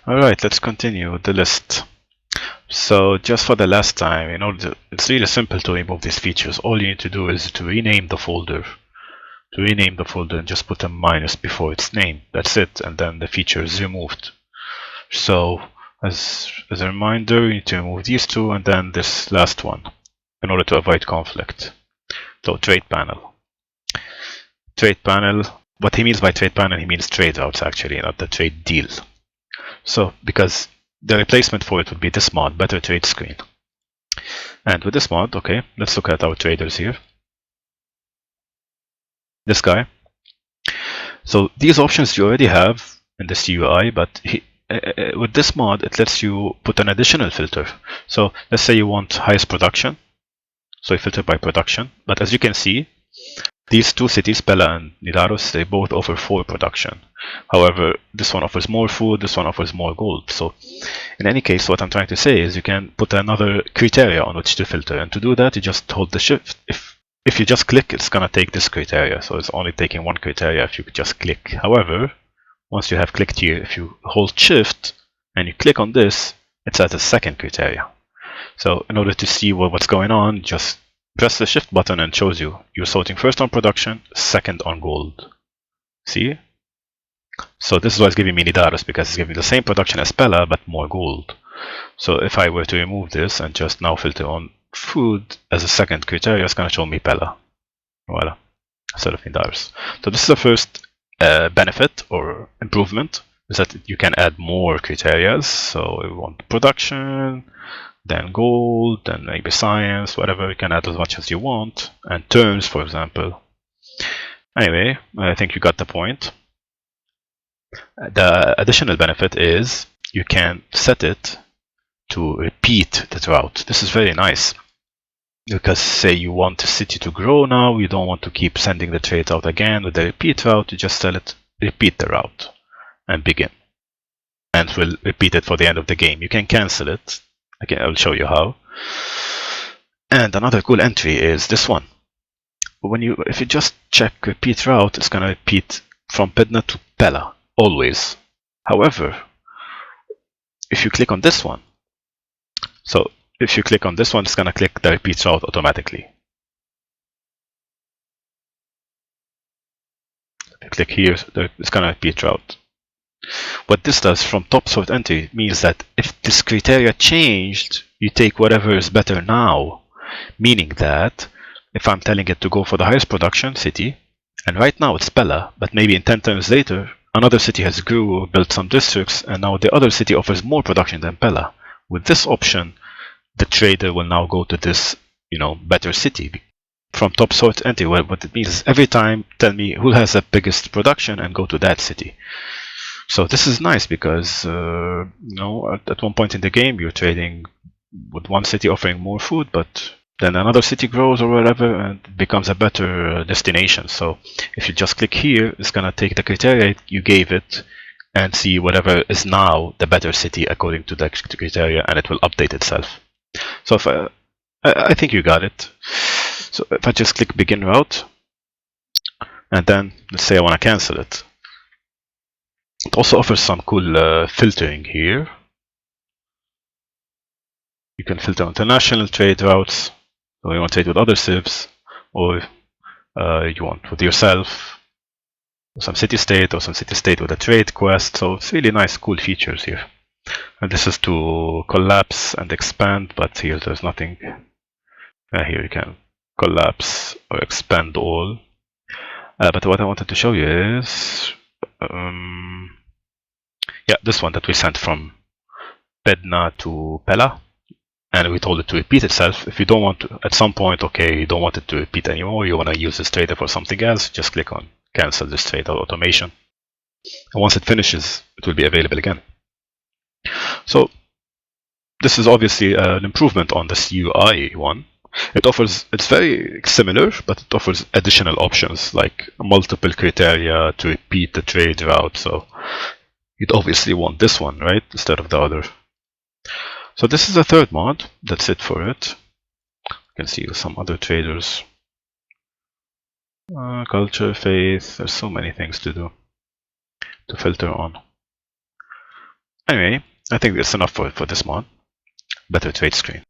Alright, let's continue with the list. So just for the last time, it's really simple to remove these features. All you need to do is to rename the folder. To rename the folder and just put a minus before its name. That's it, and then the feature is removed. So as a reminder, you need to remove these two and then this last one in order to avoid conflict. So trade panel. Trade panel, what he means by trade panel, he means trade routes actually, not the trade deal. So because the replacement for it would be this mod, better trade screen. And with this mod, okay, let's look at our traders here. This guy. So these options you already have in this UI, but with this mod, it lets you put an additional filter. So let's say you want highest production. So you filter by production. But as you can see, these two cities, Pella and Nidaros, they both offer 4 production. However, this one offers more food, this one offers more gold. So in any case, what I'm trying to say is you can put another criteria on which to filter. And to do that, you just hold the shift. If you just click, it's going to take this criteria. So it's only taking one criteria if you just click. However, once you have clicked here, if you hold shift and you click on this, it's at the second criteria. So in order to see what's going on, just press the shift button and shows you. You're sorting first on production, second on gold. See? So this is why it's giving me Nidaros, because it's giving the same production as Pella, but more gold. So if I were to remove this and just now filter on food as a second criteria, it's going to show me Pella. Voila. Instead of Nidaros. So this is the first benefit or improvement, is that you can add more criteria. So we want production, then gold, then maybe science, whatever. You can add as much as you want. And terms, for example. Anyway, I think you got the point. The additional benefit is you can set it to repeat the route. This is very nice. Because say you want the city to grow now, you don't want to keep sending the trades out again with the repeat route, you just tell it, repeat the route and begin. And we'll repeat it for the end of the game. You can cancel it. Okay, I'll show you how. And another cool entry is this one. If you just check repeat route, it's gonna repeat from Pedna to Pella, always. However, if you click on this one, so if you click on this one, it's gonna click the repeat route automatically. If you click here, it's gonna repeat route. What this does from top sort entry means that if this criteria changed, you take whatever is better now. Meaning that if I'm telling it to go for the highest production city, and right now it's Pella, but maybe in 10 times later, another city has grew or built some districts, and now the other city offers more production than Pella. With this option, the trader will now go to this, better city. From top sort entry, what it means is every time tell me who has the biggest production and go to that city. So this is nice because, at one point in the game, you're trading with one city offering more food, but then another city grows or whatever and it becomes a better destination. So if you just click here, it's going to take the criteria you gave it and see whatever is now the better city according to the criteria, and it will update itself. So if I think you got it. So if I just click begin route, and then let's say I want to cancel it. It also offers some cool filtering here. You can filter international trade routes, or you want to trade with other civs, or you want with yourself, or some city-state, or some city-state with a trade quest. So it's really nice, cool features here. And this is to collapse and expand, but here there's nothing. Here you can collapse or expand all. But what I wanted to show you is, this one that we sent from Pedna to Pella. And we told it to repeat itself. If you don't want to, at some point, okay, you don't want it to repeat anymore, you want to use this trader for something else, just click on cancel this trader automation. And once it finishes, it will be available again. So this is obviously an improvement on this UI one. It's very similar, but it offers additional options like multiple criteria to repeat the trade route. So you'd obviously want this one, right, instead of the other. So this is the third mod. That's it for it. You can see some other traders. Culture, faith. There's so many things to do, to filter on. Anyway, I think that's enough for this mod. Better trade screen.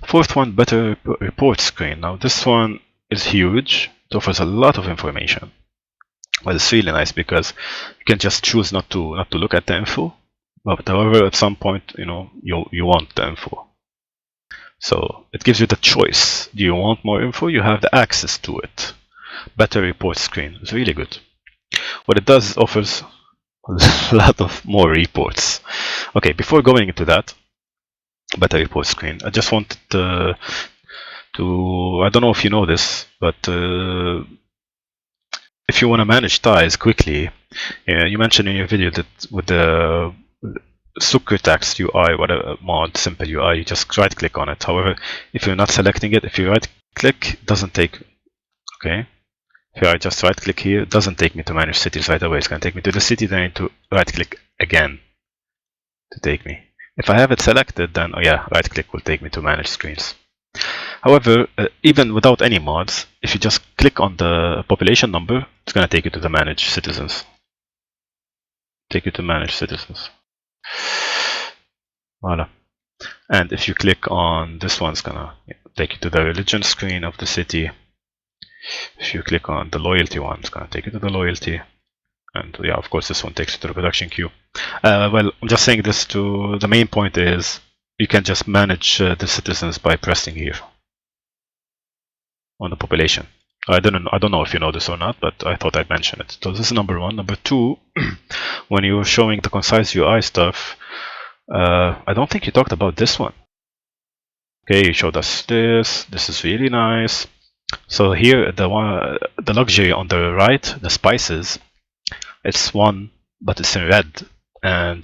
Fourth one, better report screen. Now this one is huge. It offers a lot of information. Well, it's really nice because you can just choose not to look at the info. But however, at some point, you want the info. So it gives you the choice. Do you want more info? You have the access to it. Better report screen. It's really good. What it does is offers a lot of more reports. Okay, before going into that, better report screen, I just wanted to I don't know if you know this, but if you want to manage ties quickly, you mentioned in your video that with the Text UI, whatever mod, simple UI, you just right click on it. However, if you're not selecting it, if you right click, it doesn't take, okay? If I just right click here, it doesn't take me to manage cities right away. It's going to take me to the city, then I need to right click again to take me. If I have it selected, then oh yeah, right click will take me to manage screens. However, even without any mods, if you just click on the population number, it's going to take you to the manage citizens. Take you to manage citizens. Voila. And if you click on this one, it's going to take you to the religion screen of the city. If you click on the loyalty one, it's going to take you to the loyalty. And yeah, of course, this one takes you to the production queue. Well, I'm just saying this to the main point is you can just manage the citizens by pressing here on the population. I don't know if you know this or not, but I thought I'd mention it. So this is number one. Number two, when you were showing the concise UI stuff, I don't think you talked about this one. Okay, you showed us this. This is really nice. So here, the luxury on the right, the spices, it's one, but it's in red, and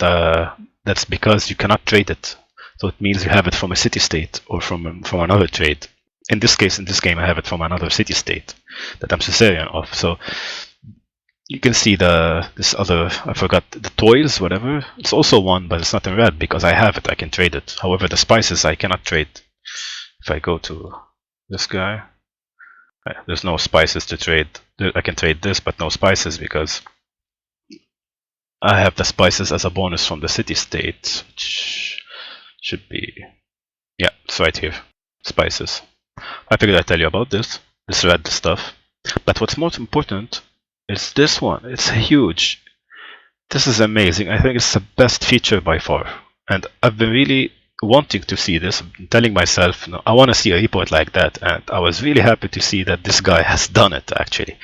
that's because you cannot trade it. So it means you have it from a city state or from another trade. In this case, in this game, I have it from another city state that I'm Caesarian of. So you can see this other, I forgot, the toys, whatever. It's also one, but it's not in red because I have it. I can trade it. However, the spices I cannot trade. If I go to this guy, there's no spices to trade. I can trade this, but no spices because I have the spices as a bonus from the city state, which should be, yeah, it's right here, spices. I figured I'd tell you about this red stuff. But what's most important is this one. It's huge. This is amazing. I think it's the best feature by far. And I've been really wanting to see this. I'm telling myself, no, I want to see a report like that. And I was really happy to see that this guy has done it, actually.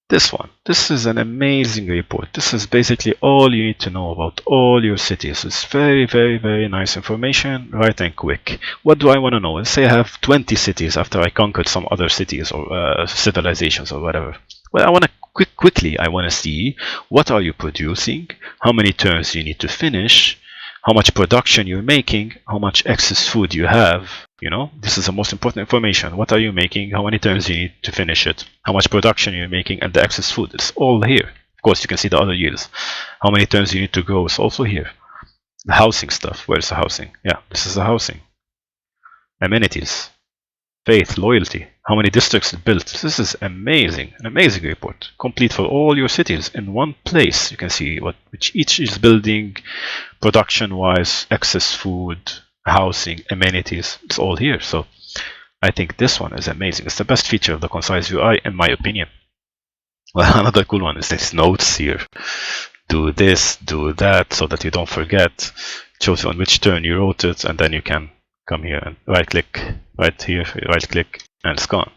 This one. This is an amazing report. This is basically all you need to know about all your cities. It's very, very, very nice information, right and quick. What do I want to know? Let's say I have 20 cities after I conquered some other cities or civilizations or whatever. Well, I want to quickly, I want to see what are you producing, how many turns you need to finish, how much production you're making, how much excess food you have. You know, this is the most important information. What are you making? How many turns you need to finish it? How much production you're making and the excess food. It's all here. Of course, you can see the other yields. How many turns you need to grow is also here. The housing stuff. Where's the housing? Yeah, this is the housing. Amenities. Faith, loyalty. How many districts it built. This is amazing. An amazing report. Complete for all your cities in one place. You can see which each is building, production-wise, excess food, housing, amenities. It's all here. So I think this one is amazing. It's the best feature of the concise UI, in my opinion. Well, another cool one is this notes here. Do this, do that, so that you don't forget. It shows you on which turn you wrote it, and then you can come here and right click, right here, right click, and it's gone.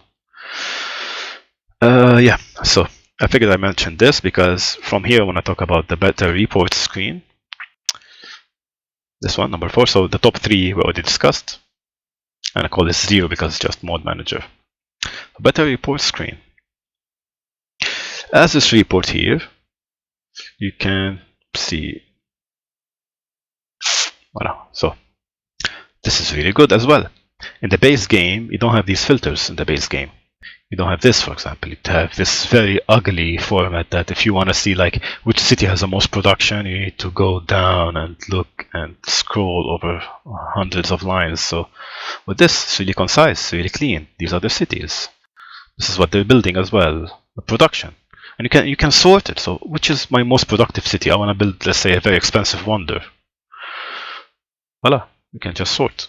Yeah, so I figured I mentioned this because from here, when I talk about the better report screen, this one, number 4, so the top 3 we already discussed, and I call this 0 because it's just mode manager. A better report screen. As this report here, you can see, voilà, so this is really good as well. In the base game, you don't have these filters in the base game. You don't have this, for example. You have this very ugly format that if you want to see like which city has the most production, you need to go down and look and scroll over hundreds of lines. So with this, it's really concise, really clean. These are the cities. This is what they're building as well, the production. and you can sort it. So which is my most productive city? I want to build, let's say, a very expensive wonder. Voila, you can just sort.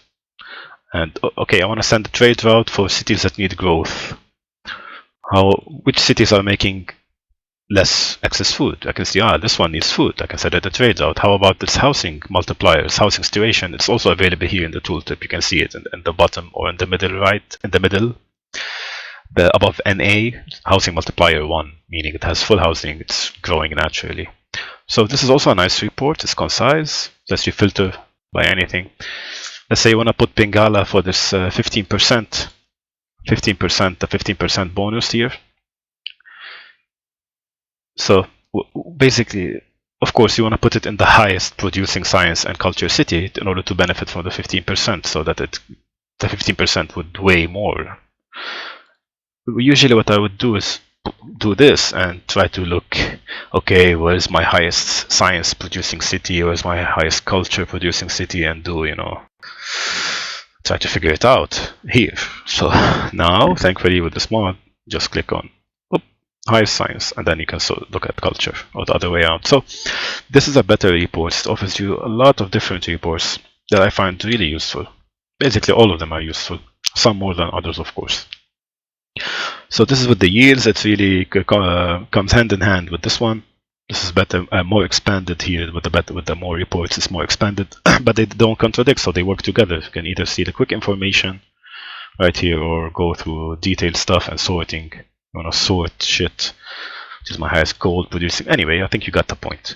And okay, I want to send a trade route for cities that need growth. Which cities are making less excess food? I can see, this one needs food. I can set it a trade route. How about its housing multipliers, housing situation? It's also available here in the tooltip. You can see it in the bottom or in the middle right, in the middle. Above NA, housing multiplier 1, meaning it has full housing, it's growing naturally. So this is also a nice report. It's concise. Lets you filter by anything. Let's say you want to put Bengala for this 15%, the 15% bonus here. So basically, of course, you want to put it in the highest producing science and culture city in order to benefit from the 15%, so that the 15% would weigh more. Usually what I would do is do this and try to look, okay, where's my highest science producing city, where's my highest culture producing city, and do, try to figure it out here. So now, thankfully, with this mod, just click on highest science, and then you can look at culture, or the other way out. So this is a better report. It offers you a lot of different reports that I find really useful. Basically, all of them are useful, some more than others, of course. So this is with the yields. It really comes hand in hand with this one. This is better, more expanded here with the more reports. It's more expanded, but they don't contradict, so they work together. You can either see the quick information right here, or go through detailed stuff and sorting. You want to sort shit, which is my highest gold producing. Anyway, I think you got the point.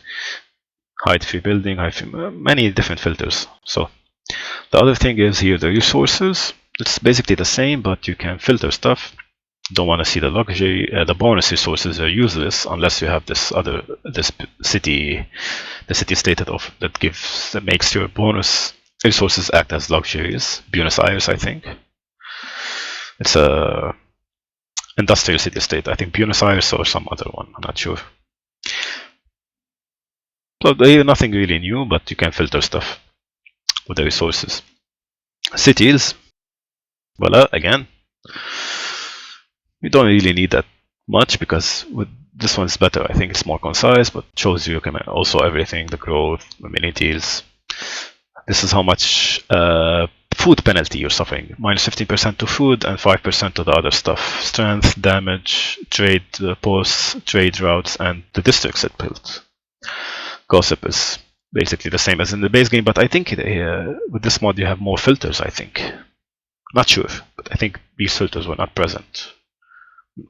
Hide free building, many different filters. So the other thing is here the resources. It's basically the same, but you can filter stuff. Don't want to see the luxury. The bonus resources are useless unless you have the city stated of that makes your bonus resources act as luxuries. Buenos Aires, I think. It's a industrial city state. I think Buenos Aires or some other one. I'm not sure. So nothing really new, but you can filter stuff with the resources. Cities. Voila, again. You don't really need that much, because with this one's better. I think it's more concise, but shows you also everything, the growth, amenities. This is how much food penalty you're suffering. Minus 15% to food and 5% to the other stuff. Strength, damage, trade posts, trade routes, and the districts it built. Gossip is basically the same as in the base game, but I think with this mod you have more filters, I think. Not sure, but I think these filters were not present.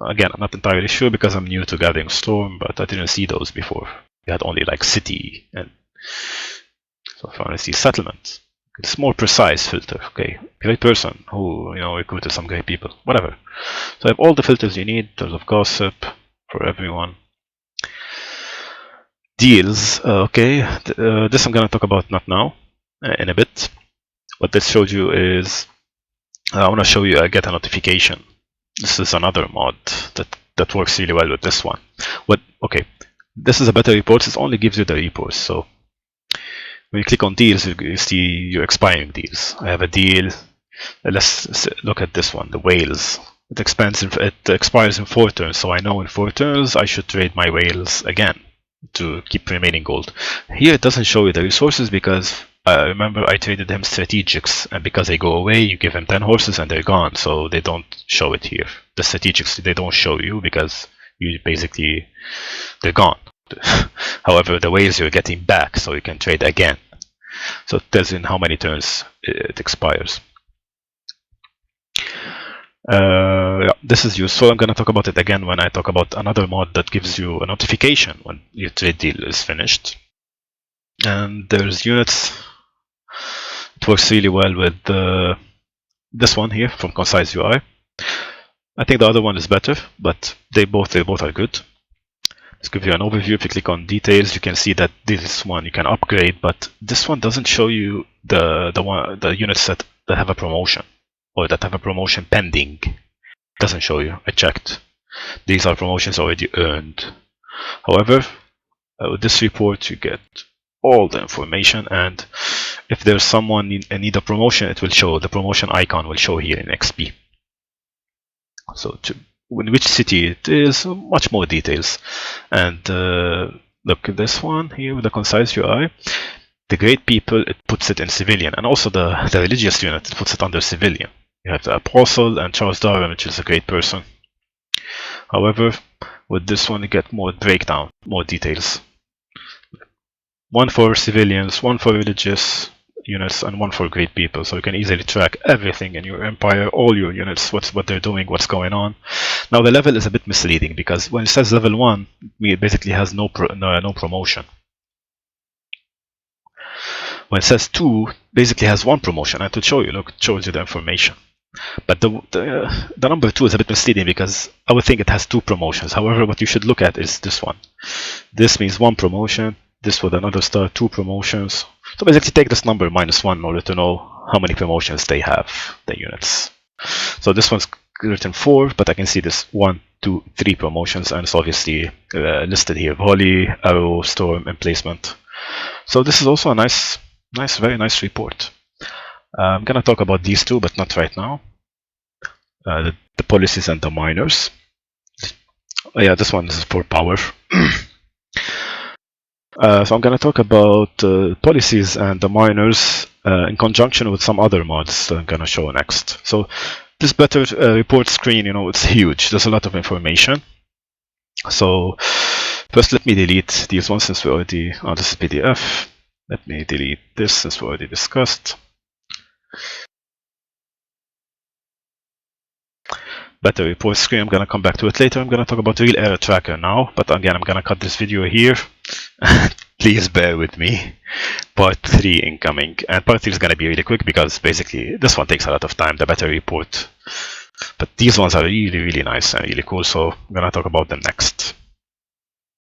Again, I'm not entirely sure because I'm new to Gathering Storm, but I didn't see those before. We had only like city, and so if I want to see settlement, it's more precise filter. Okay, great person who recruited some great people, whatever. So I have all the filters you need in terms of gossip for everyone. Deals, okay. This I'm gonna talk about not now, in a bit. What this shows you is I want to show you get a notification. This is another mod that works really well with this one. Okay, this is a better report. It only gives you the reports. So when you click on deals, you see your expiring deals. I have a deal. Let's look at this one, the whales. It expires in 4 turns. So I know in 4 turns I should trade my whales again to keep remaining gold. Here it doesn't show you the resources because remember I traded him strategics, and because they go away, you give him 10 horses and they're gone, so they don't show it here. The strategics, they don't show you because they're gone. However, the whales you're getting back, so you can trade again. So it tells you in how many turns it expires. Yeah, this is useful. I'm going to talk about it again when I talk about another mod that gives you a notification when your trade deal is finished. And there's units. It works really well with this one here from Concise UI. I think the other one is better, but they both are good. Let's give you an overview. If you click on details, you can see that this one you can upgrade, but this one doesn't show you the units that have a promotion or that have a promotion pending. It doesn't show you. I checked. These are promotions already earned. However, with this report you get all the information, and if there's someone in need of promotion, it will show. The promotion icon will show here in XP. So in which city it is, much more details. And look at this one here with the concise UI. The great people, it puts it in civilian, and also the religious unit, it puts it under civilian. You have the Apostle and Charles Darwin, which is a great person. However, with this one, you get more breakdown, more details. One for civilians, one for religious units, and one for great people. So you can easily track everything in your empire, all your units, what they're doing, what's going on. Now the level is a bit misleading because when it says level 1, it basically has no promotion. When it says 2, basically has 1 promotion, and to show you, look, it shows you the information. But the number 2 is a bit misleading because I would think it has 2 promotions. However, what you should look at is this one. This means 1 promotion, this with another star, 2 promotions. So basically take this number -1 in order to know how many promotions they have, the units. So this one's written 4, but I can see this 1, 2, 3 promotions, and it's obviously listed here: Volley, Arrow, Storm, Emplacement. So this is also a nice, very nice report. I'm gonna talk about these two, but not right now. The policies and the minors. Yeah, this one is for power. So I'm gonna talk about policies and the minors in conjunction with some other mods that I'm gonna show next. So this better report screen, you know, it's huge. There's a lot of information. So first, let me delete these ones since we already. Oh, this is PDF. Let me delete this since we already discussed. Better report screen, I'm gonna come back to it later. I'm gonna talk about real error tracker now, but again, I'm gonna cut this video here. Please bear with me. Part 3 incoming, and part 3 is gonna be really quick because basically this one takes a lot of time, the better report. But these ones are really, really nice and really cool, so I'm gonna talk about them next.